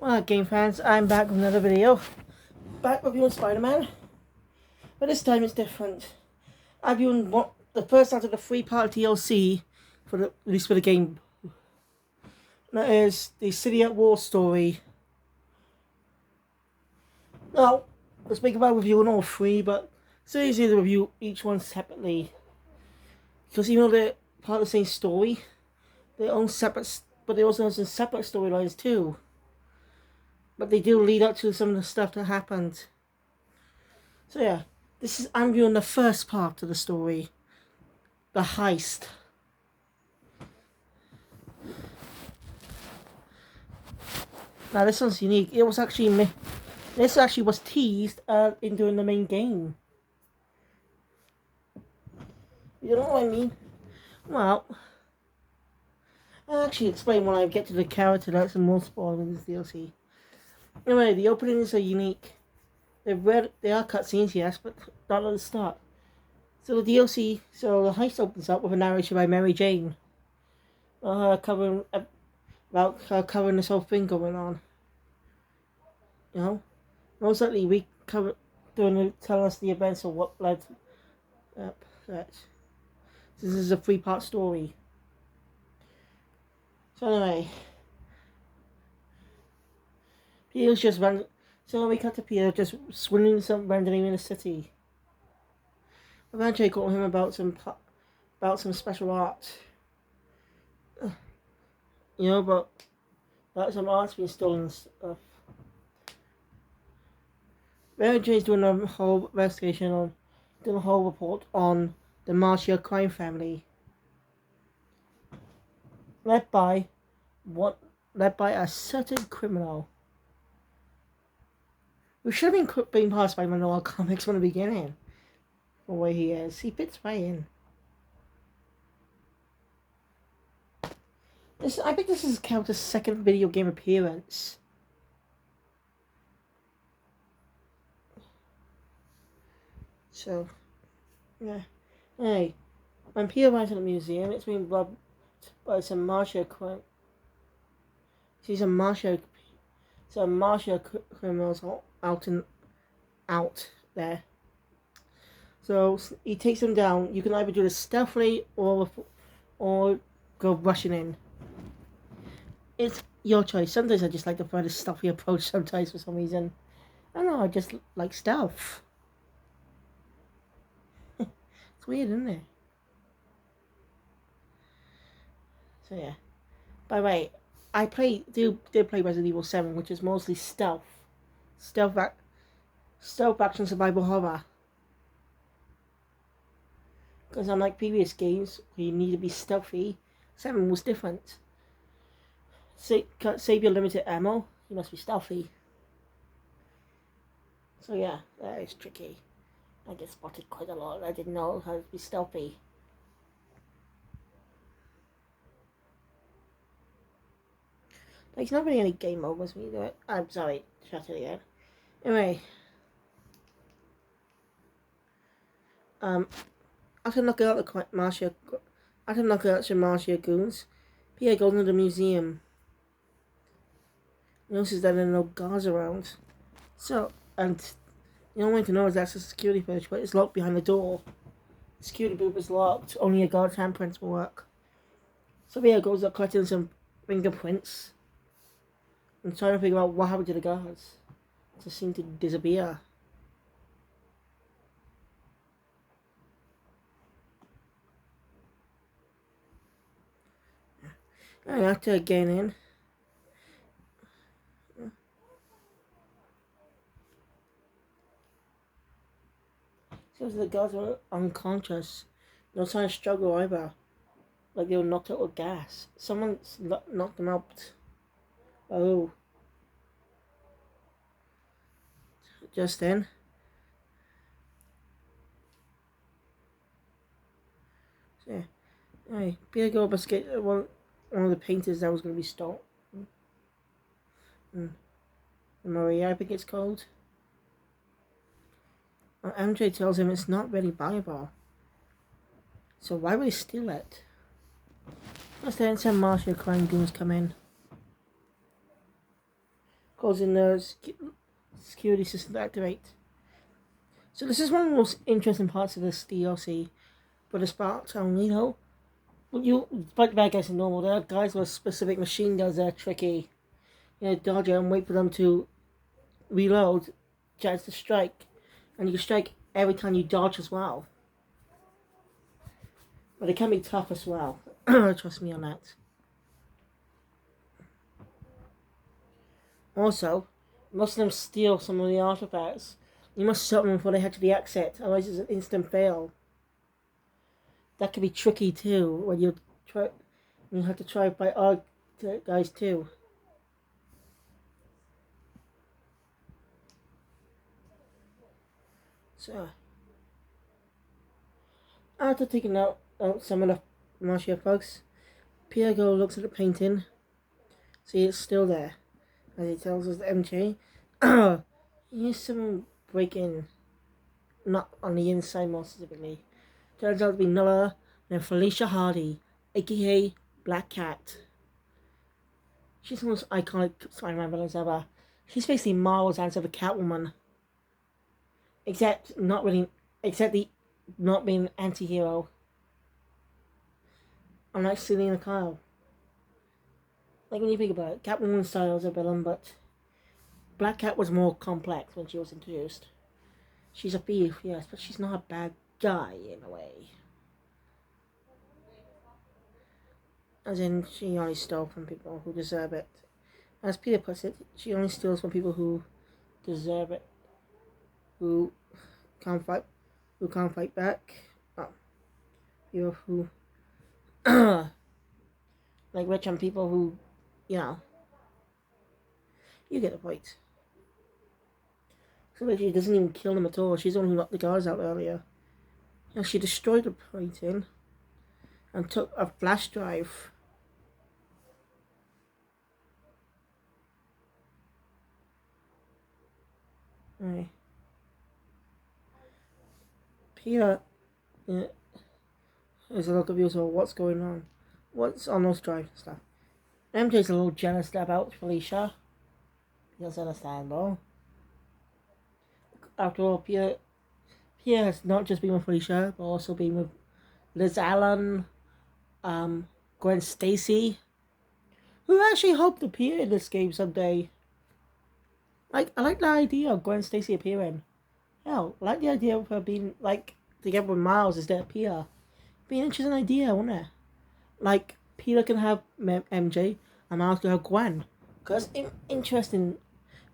Alright, game fans, I'm back with another video. Back reviewing Spider-Man. But this time it's different. I'm viewing the first out of the 3-part DLC for the release for the game. That is the City at War story. Now, let's speak about reviewing all 3, but it's easier to review each one separately. Because even though they're part of the same story, they're own separate, but they also have some separate storylines too. But they do lead up to some of the stuff that happened. So yeah, I'm viewing the first part of the story, the heist. Now this one's unique. This actually was teased in doing the main game. You know what I mean? Well, I'll actually explain when I get to the character. That's more spoilers in this DLC. Anyway, the openings are unique. They are cutscenes, yes, but not at the start. So the DLC, the heist opens up with a narration by Mary Jane, covering this whole thing going on. You know, most likely telling us the events of what led up that. This is a 3-part story. So anyway, Peter's just random. So we cut to Peter just swinging some randomly in the city. Eventually, caught him about some special art. You know, but that some art's been stolen and stuff. Mary Jane's doing a whole investigation doing a whole report on the Marcia crime family, led by a certain criminal who should have been part of Spider-Man comics from the beginning. The way he is, he fits right in. I think this is character's second video game appearance. So, yeah. Hey, when Peter arrives at the museum, it's being robbed by some Marcia crime. She's a Marcia. Some Marcia criminals out there. So he takes them down. You can either do this stealthily or go rushing in. It's your choice. Sometimes I just like to find a stealthy approach. Sometimes for some reason, I don't know. I just like stealth. It's weird, isn't it? So yeah. By the way, I did play Resident Evil 7, which is mostly stealth action survival horror. Because unlike previous games where you need to be stealthy, 7 was different. Save your limited ammo, you must be stealthy. So yeah, that is tricky. I get spotted quite a lot. I didn't know how to be stealthy. There's not really any game mode with me, do it. I'm sorry, shut it again. Anyway. After knocking out some Marcia goons, Pierre goes into the museum. He notices that there are no guards around. And the only way to know is that's a security footage, but it's locked behind the door. The security booth is locked. Only a guard's handprints will work. So Pierre goes up collecting some fingerprints and trying to figure out what happened to the guards. They seem to disappear. And after getting in, seems the guards were unconscious. No sign of struggle either. Like they were knocked out with gas. Someone knocked them out. Oh. Just then. So, yeah. Hey, Peter go investigate one of the painters that was going to be stolen. Maria, I think it's called. MJ tells him it's not really valuable. So why would he steal it? Plus then some Marcia crime goons come in. causing the security system to activate. So this is one of the most interesting parts of this DLC, but it's part only, you fight the bad guys are normal. There are guys with specific machine guns that are tricky. Dodge and wait for them to reload, chance to strike, and you can strike every time you dodge as well. But it can be tough as well. Trust me on that. Also, most of them steal some of the artifacts. You must stop them before they head to the exit, otherwise it's an instant fail. That can be tricky too when you try. You have to try by our guys too. So, after taking out some of the Martian folks, Piero looks at the painting. See, it's still there. As he tells us, MJ, here's some break in. Not on the inside, more specifically. Turns out to be none other than Felicia Hardy, aka Black Cat. She's the most iconic Spider-Man villain ever. She's basically Marvel's answer to Catwoman. Except the not being an anti-hero. Unlike Selena Kyle. Like when you think about it, Catwoman's style is a villain, but Black Cat was more complex when she was introduced. She's a thief, yes, but she's not a bad guy in a way. As in, she only stole from people who deserve it. As Peter puts it, she only steals from people who deserve it. Who can't fight back. Oh. People who like rich and people who, you get the point. So she doesn't even kill them at all. She's the one who knocked the guards out earlier. And she destroyed the painting and took a flash drive. Right. Peter is a look of views of what's going on. What's on those drives and stuff. MJ's a little jealous about Felicia. That's understandable. After all, Pierre has not just been with Felicia, but also been with Liz Allen, Gwen Stacy, who actually hope to appear in this game someday. I like the idea of Gwen Stacy appearing. Hell, I like the idea of her being, together with Miles instead of Peter. Be an interesting idea, wouldn't it? Like, Peter can have MJ, and Miles can have Gwen. Because, interesting,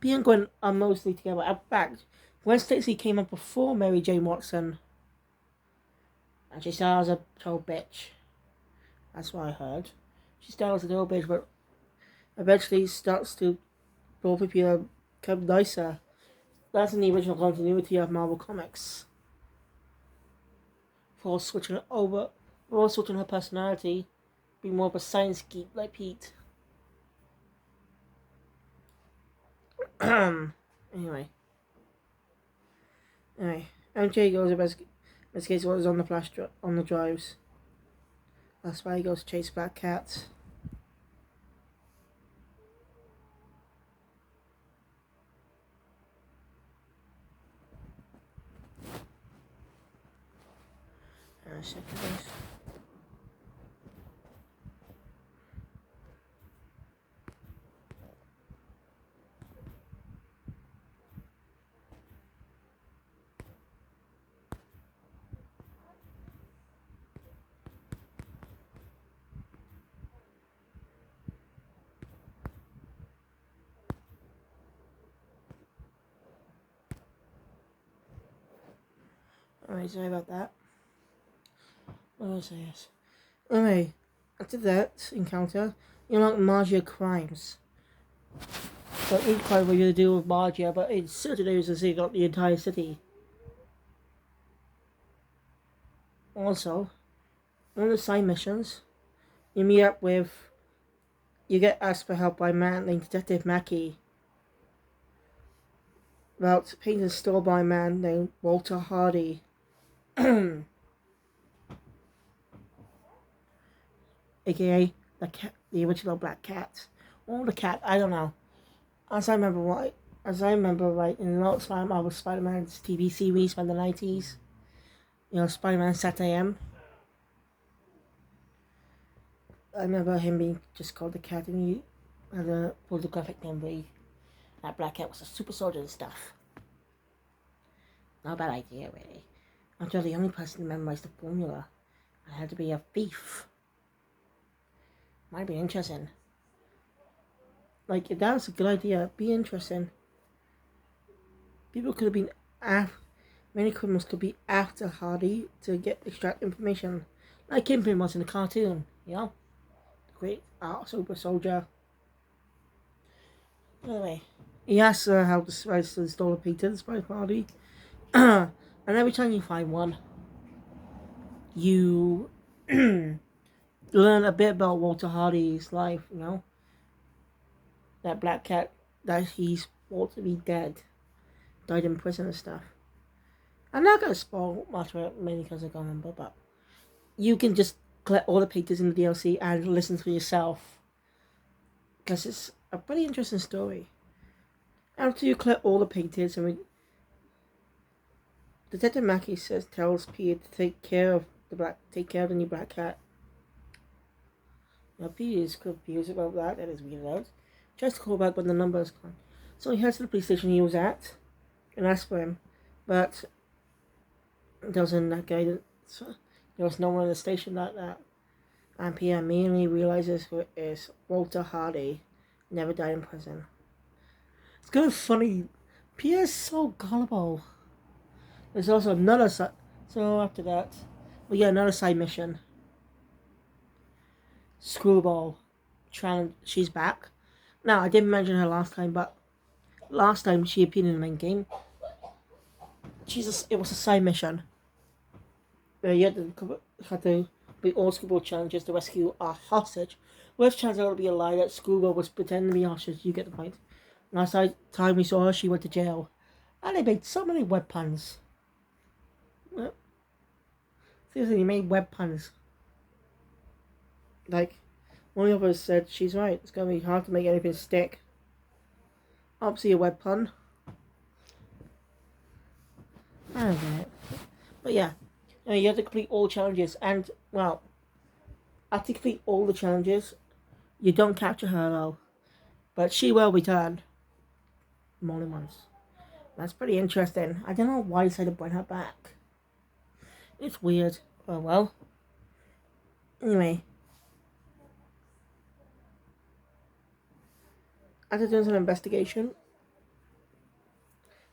Peter and Gwen are mostly together. In fact, Gwen Stacy came up before Mary Jane Watson. And she started as a total bitch. That's what I heard. She started as a total bitch, but eventually starts to both of you become nicer. That's in the original continuity of Marvel Comics. For switching her personality, be more of a science geek like Pete. Anyway, MJ goes investigates what is on the drives. That's why he goes to chase Black Cat. Alright, sorry about that. What was this? Anyway, after that encounter, you unlock Margia crimes. So each crime what you do with Margia, but in certain areas you got the entire city. Also, one of the side missions, you get asked for help by a man named Detective Mackey about paintings stolen by a man named Walter Hardy. AKA the original Black Cat. Or the cat, I don't know. as I remember right, in the last time I was Spider-Man's TV series from the 90s, Spider-Man Saturday AM. I remember him being just called the Cat, and he had a photographic memory. That Black Cat was a super soldier and stuff. Not a bad idea, really. After the only person to memorize the formula, I had to be a thief. Might be interesting. Like, if that was a good idea, it'd be interesting. People could have been many criminals could be after Hardy to extract information. Like Kingpin was in the cartoon, The great art super soldier. Anyway, he asks how to install a Peters by Hardy. And every time you find one, you learn a bit about Walter Hardy's life, That Black Cat, that he's thought to be dead, died in prison and stuff. I'm not going to spoil much of it, mainly because I can't remember, but you can just collect all the Peters in the DLC and listen for yourself. Because it's a pretty interesting story. After you collect all the Peters, Detective Mackey tells Peter to take care of the new Black Cat. Now Peter is confused about that is weird out. Tries to call back when the number is gone. So he heads to the police station he was at and asks for him. But there was no one in the station like that. And Peter immediately realizes who it is. Walter Hardy. Never died in prison. It's kind of funny. Pierre's so gullible. There's also another side. So after that, we get another side mission. Screwball. She's back. Now, I didn't mention her last time, but last time she appeared in the main game. It was a side mission. You had to beat all Screwball challenges to rescue a hostage. Worst chance it'll be a lie that Screwball was pretending to be a hostage. You get the point. Last time we saw her, she went to jail. And they made so many web puns. Seriously, they made web puns. Like, one of us said, she's right, it's going to be hard to make anything stick. Obviously a web pun. I don't get it. But yeah, you have to complete all challenges. And, well, after you complete all the challenges, you don't capture her though. But she will return. More than once. That's pretty interesting. I don't know why they decided to bring her back. It's weird. Oh well. Anyway. After doing some investigation,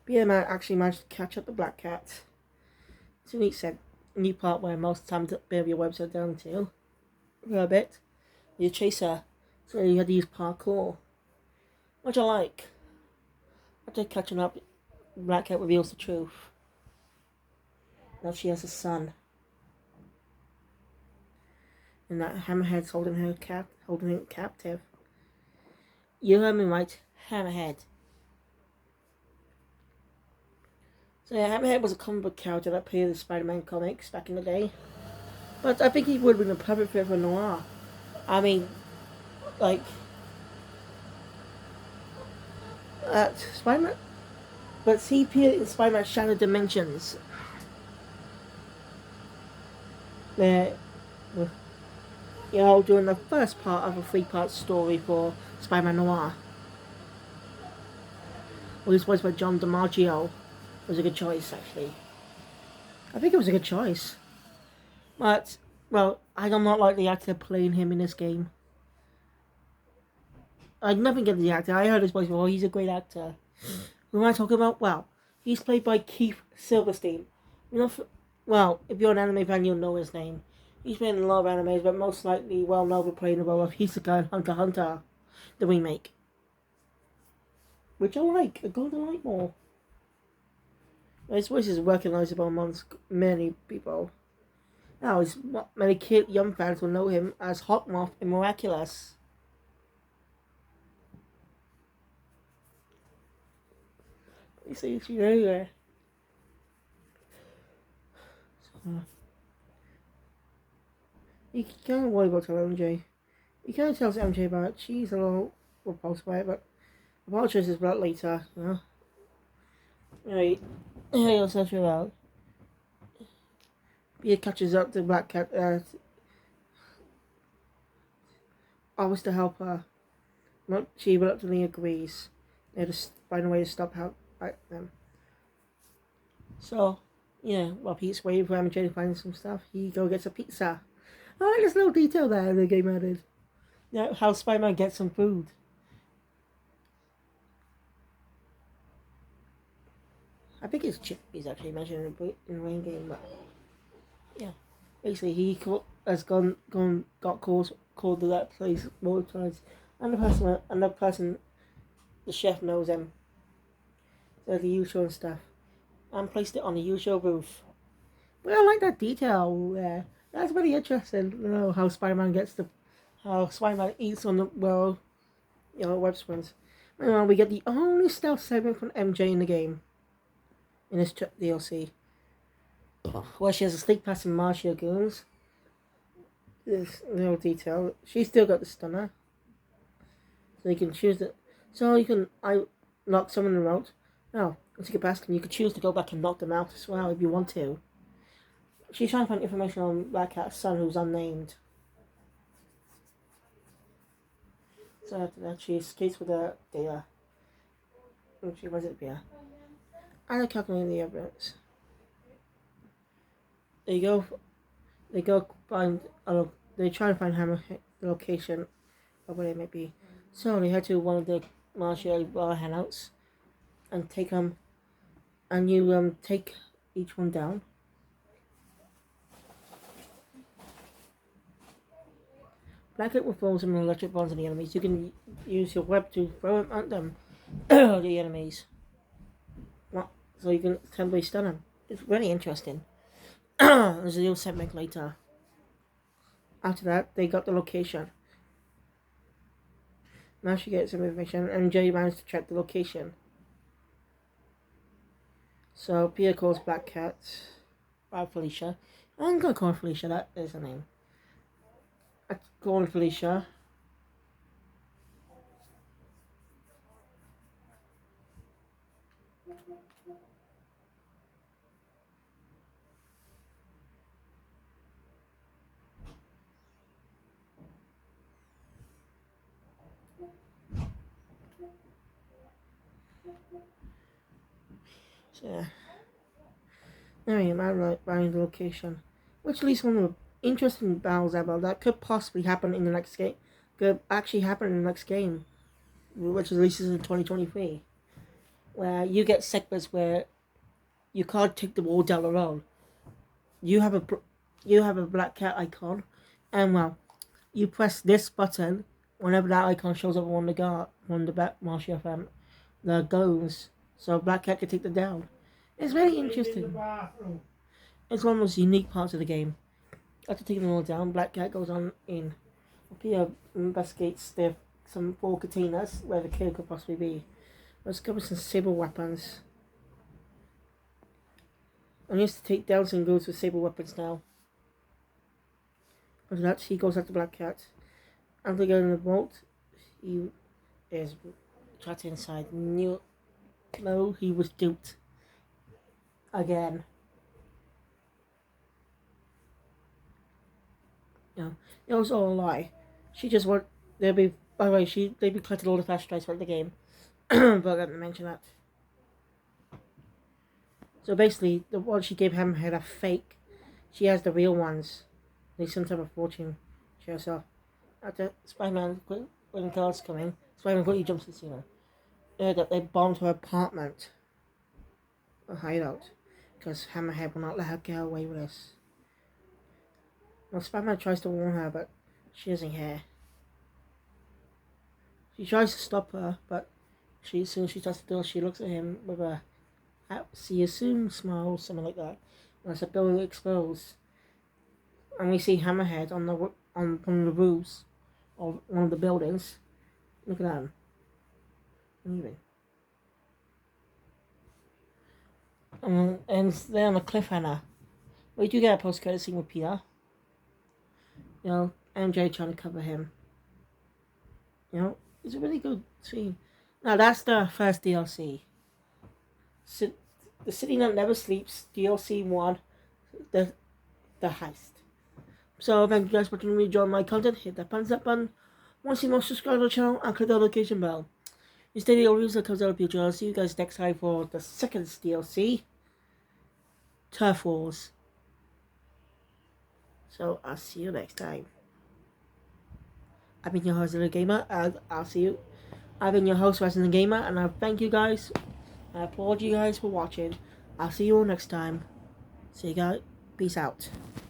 BMI actually managed to catch up the Black Cat. It's a neat part where most of the time the bit of your website down to for a bit. You chase her, so you had to use parkour, which I like. After catching up, Black Cat reveals the truth. Now she has a son, and that Hammerhead's holding him captive. You heard me right, Hammerhead. So yeah, Hammerhead was a comic book character that appeared in the Spider-Man comics back in the day. But I think he would have been a perfect fit for Noir. I mean, like, Spider-Man, but he appeared in Spider-Man Shattered Dimensions. There, during the first part of a 3-part story for Spider-Man Noir. Well, he was voiced by John DiMaggio. It was a good choice, actually. I think it was a good choice. But, well, I do not like the actor playing him in this game. I nothing against the actor. I heard his voice before. He's a great actor. Who am I talking about? Well, he's played by Keith Silverstein. Well, if you're an anime fan, you'll know his name. He's been in a lot of animes, but most likely well known for playing the role of Hisoka in Hunter x Hunter, the remake. Which I like. I go to like more. His voice is recognizable amongst many people. Now, many young fans will know him as Hawkmoth in Miraculous. You see, it's everywhere. You can't worry about telling MJ. You can't tell MJ about it. She's a little repulsed by it, but apologizes about later, you know. Right. He'll search her out. Peter catches up to Black Cat, offers to help her. Not she reluctantly agrees. They just find a way to stop them. So, yeah, while Pete's waiting for MJ to find some stuff, he gets a pizza. I like this little detail there the game added. Yeah, how Spider-Man gets some food. I think it's Chip he's actually mentioned in the main game, but yeah. Basically, he has got called to that place multiple times, and the person, the chef knows him. So the usual and stuff, and placed it on the usual roof. But I like that detail there. That's very interesting. You know how how Spider-Man eats on the web springs. Meanwhile, we get the only stealth segment from MJ in the game, in this DLC, where she has a sneak past some Martian goons. This little detail. She's still got the stunner, so you can choose it. So you can knock someone out. Now, once you get past them, you can choose to go back and knock them out as well if you want to. She's trying to find information on Black Cat's son, who's unnamed. So after that, she escapes with her data. And she runs it here. And I calculate the evidence. They go find. They try to find Hammerhead, the location of where they may be. So they head to one of the martial bar hangouts and take and you take each one down. Blacklight will throw some electric bombs at the enemies. You can use your web to throw them at them, the enemies. So you can temporarily stun them. It's really interesting. There's a little segment later. After that, they got the location. Now she gets some information, and Jay managed to track the location. So Peter calls Black Cat, Felicia. I'm gonna call her Felicia. That is her name. I call her Felicia. So yeah. Anyway, I'm finding the location, which leads one of the interesting battles ever that could possibly happen in the next game. Could actually happen in the next game, which releases in 2023, where you get segments where you can't take the wall down the road. You have a Black Cat icon, and you press this button whenever that icon shows up on the back martial FM, the goes, so Black Cat can take them down. It's very interesting. It's one of the most unique parts of the game. After taking them all down, Black Cat goes on in. Peter investigates some 4 containers where the kill could possibly be. Let's cover some saber weapons. I'm used to take down some goons with saber weapons now. After that, he goes after Black Cat. After going in the vault, he is trapped inside. No, he was duped. Again. No, it was all a lie. She just by the way, they'd be collected all the flash drives for the game. But I didn't mention that. So basically, the one she gave Hammerhead are fake. She has the real ones. They some type of fortune she herself. After Spider-Man, when the guards come in, Spider-Man quickly jumps to the scene. That they bombed her apartment. A hideout. Because Hammerhead will not let her get away with this. Well, Spider-Man tries to warn her, but she doesn't hear. She tries to stop her, but as soon as she touches the door, she looks at him with a see you soon smile, something like that. And as the building explodes, and we see Hammerhead on one of the roofs of one of the buildings. Look at that. Moving. And they're on a cliffhanger. We do get a post-credit scene with Peter. You know, MJ trying to cover him. You know, it's a really good scene. Now that's the first DLC. The City That Never Sleeps, DLC 1, the Heist. So thank you guys for tuning in. Enjoy my content. Hit that thumbs up button. Want to see more, subscribe to the channel and click the notification bell. It's daily reviews that comes out of the future. I'll see you guys next time for the second DLC, Turf Wars. So I'll see you next time. I've been your host, Little Gamer, and I'll see you. I've been your host, Resident Gamer, and I thank you guys. I applaud you guys for watching. I'll see you all next time. See you guys. Peace out.